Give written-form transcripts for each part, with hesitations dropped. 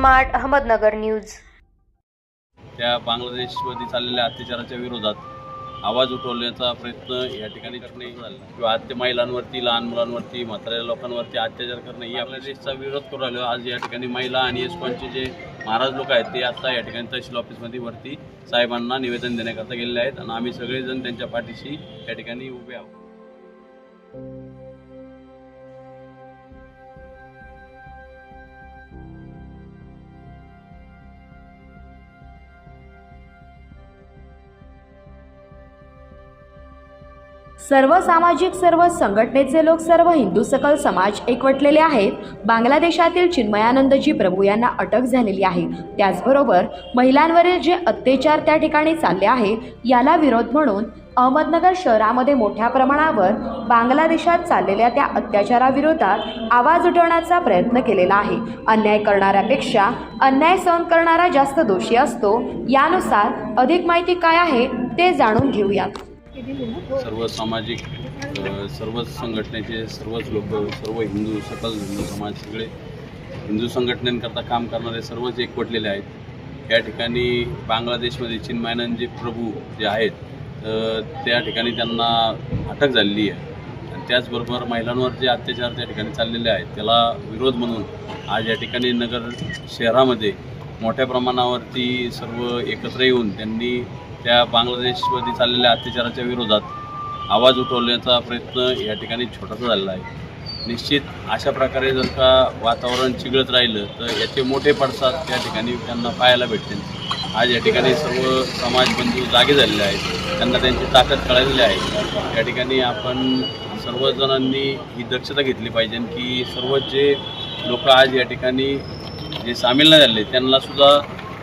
Smart Ahmednagar news. त्या बांगलादेशमध्ये चाललेल्या अत्याचाराच्या विरोधात आवाज उठवण्याचा प्रयत्न या ठिकाणी करणे झाला किंवा आत्य महिलांवरती, लहान मुलांवरती, म्हाताऱ्या लोकांवरती अत्याचार करणे ही आपल्या देशाचा विरोध करू राहिलो। आज या ठिकाणी महिला आणि एसकॉनचे जे महाराज लोक आहेत ते आता या ठिकाणी तहसील ऑफिसमध्ये वरती साहेबांना निवेदन देण्याकरता गेलेले आहेत आणि आम्ही सगळेजण त्यांच्या पाठीशी या ठिकाणी उभे आहोत। सर्व सामाजिक, सर्व संघटनेचे लोक, सर्व हिंदू सकल समाज एकवटलेले आहेत। बांगलादेशातील चिन्मयानंदजी प्रभू यांना अटक झालेली आहे। त्याचबरोबर महिलांवरील जे अत्याचार त्या ठिकाणी चालले आहे याला विरोध म्हणून अहमदनगर शहरामध्ये मोठ्या प्रमाणावर बांगलादेशात चाललेल्या त्या अत्याचाराविरोधात आवाज उठवण्याचा प्रयत्न केलेला आहे। अन्याय करणाऱ्यापेक्षा अन्याय सहन करणारा जास्त दोषी असतो। यानुसार अधिक माहिती काय आहे ते जाणून घेऊयात। सर्व सामाजिक, सर्व संघटनेचे सर्वच लोक, सर्व हिंदू, सकल हिंदू समाज, सगळे हिंदू संघटनेकरता काम करणारे सर्वच एकवटलेले आहेत। या ठिकाणी बांगलादेशमध्ये चिन्मयानंदजी प्रभू जे आहेत त्या ठिकाणी त्यांना अटक झालेली आहे आणि त्याचबरोबर महिलांवर जे अत्याचार त्या ठिकाणी चाललेले आहेत त्याला विरोध म्हणून आज या ठिकाणी नगर शहरामध्ये मोठ्या प्रमाणावरती सर्व एकत्र येऊन त्यांनी त्या बांगलादेशमध्ये चाललेल्या अत्याचाराच्या विरोधात आवाज उठवण्याचा प्रयत्न या ठिकाणी छोटासा झालेला आहे। निश्चित अशा प्रकारे जर का वातावरण चिघळत राहिलं तर याचे मोठे पडसाद त्या ठिकाणी त्यांना पाहायला भेटतील। आज या ठिकाणी सर्व समाज बंधू जागे झालेले आहेत, त्यांना त्यांची ताकद कळलेली आहे। या ठिकाणी आपण सर्वजणांनी ही दक्षता घेतली पाहिजे की सर्व जे लोक आज या ठिकाणी जे सामील नाही झाले त्यांनासुद्धा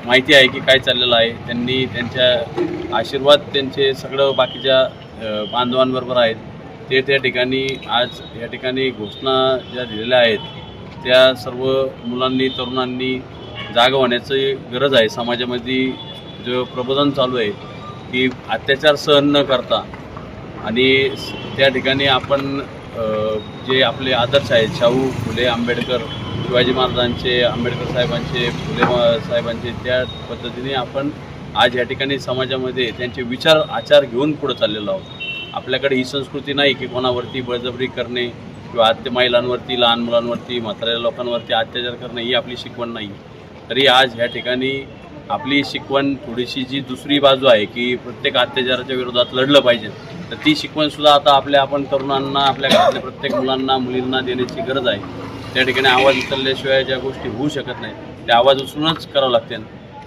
माहिती आहे की काय चाललेलं आहे। त्यांनी त्यांच्या आशीर्वाद त्यांचे सगळं बाकीच्या बांधवांबरोबर आहेत। ते त्या ठिकाणी आज या ठिकाणी घोषणा ज्या दिलेल्या आहेत त्या सर्व मुलांनी, तरुणांनी जागा होण्याची गरज आहे। समाजामध्ये जो प्रबोधन चालू आहे की अत्याचार सहन न करता आणि त्या ठिकाणी आपण जे आपले आदर्श आहेत शाहू फुले आंबेडकर, शिवाजी महाराजांचे, आंबेडकर साहेबांचे, फुले साहेबांचे, त्या पद्धतीने आपण आज या ठिकाणी समाजामध्ये त्यांचे विचार आचार घेऊन पुढे चाललेलो आहोत। आपल्याकडे ही संस्कृती नाही की कोणावरती बळजबरी करणे किंवा महिलांवरती, लहान मुलांवरती, म्हाताऱ्या लोकांवरती अत्याचार करणे ही आपली शिकवण नाही। तरी आज या ठिकाणी आपली शिकवण थोडीशी जी दुसरी बाजू आहे की प्रत्येक अत्याचाराच्या विरोधात लढलं पाहिजे, तर ती शिकवणसुद्धा आता आपण तरुणांना, आपल्या घरातल्या प्रत्येक मुलांना, मुलींना देण्याची गरज आहे। त्या ठिकाणी आवाज उचलल्याशिवाय ज्या गोष्टी होऊ शकत नाही त्या आवाज उचलूनच करावं लागतील।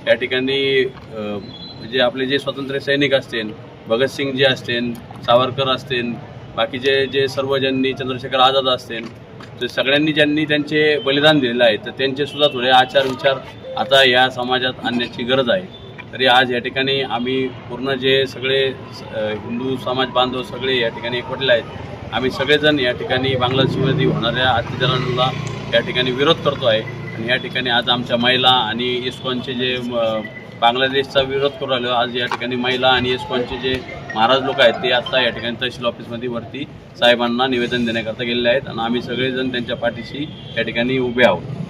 या ठिकाणी म्हणजे आपले जे स्वातंत्र्य सैनिक असतील, भगतसिंग जे असतील, सावरकर असतील, बाकीचे जे सर्व ज्यांनी, चंद्रशेखर आझाद असतील, तर सगळ्यांनी ज्यांनी त्यांचे बलिदान दिलेलं आहे तर त्यांचेसुद्धा थोडे आचार विचार आता या समाजात आणण्याची गरज आहे। तरी आज या ठिकाणी आम्ही पूर्ण जे सगळे हिंदू समाज बांधव सगळे या ठिकाणी एकवटले आहेत। आम्ही सगळेजण या ठिकाणी बांगलादेशमध्ये होणाऱ्या अत्याचारांना या ठिकाणी विरोध करतो आहे आणि या ठिकाणी आज आमच्या महिला आणि इस्कॉनचे जे बांगलादेशचा विरोध करू राहिलो, आज या ठिकाणी महिला आणि इस्कॉनचे जे महाराज लोक आहेत ते आता या ठिकाणी तहसील ऑफिसमध्ये वरती साहेबांना निवेदन देण्याकरता गेलेले आहेत आणि आम्ही सगळेजण त्यांच्या पाठीशी या ठिकाणी उभे आहोत।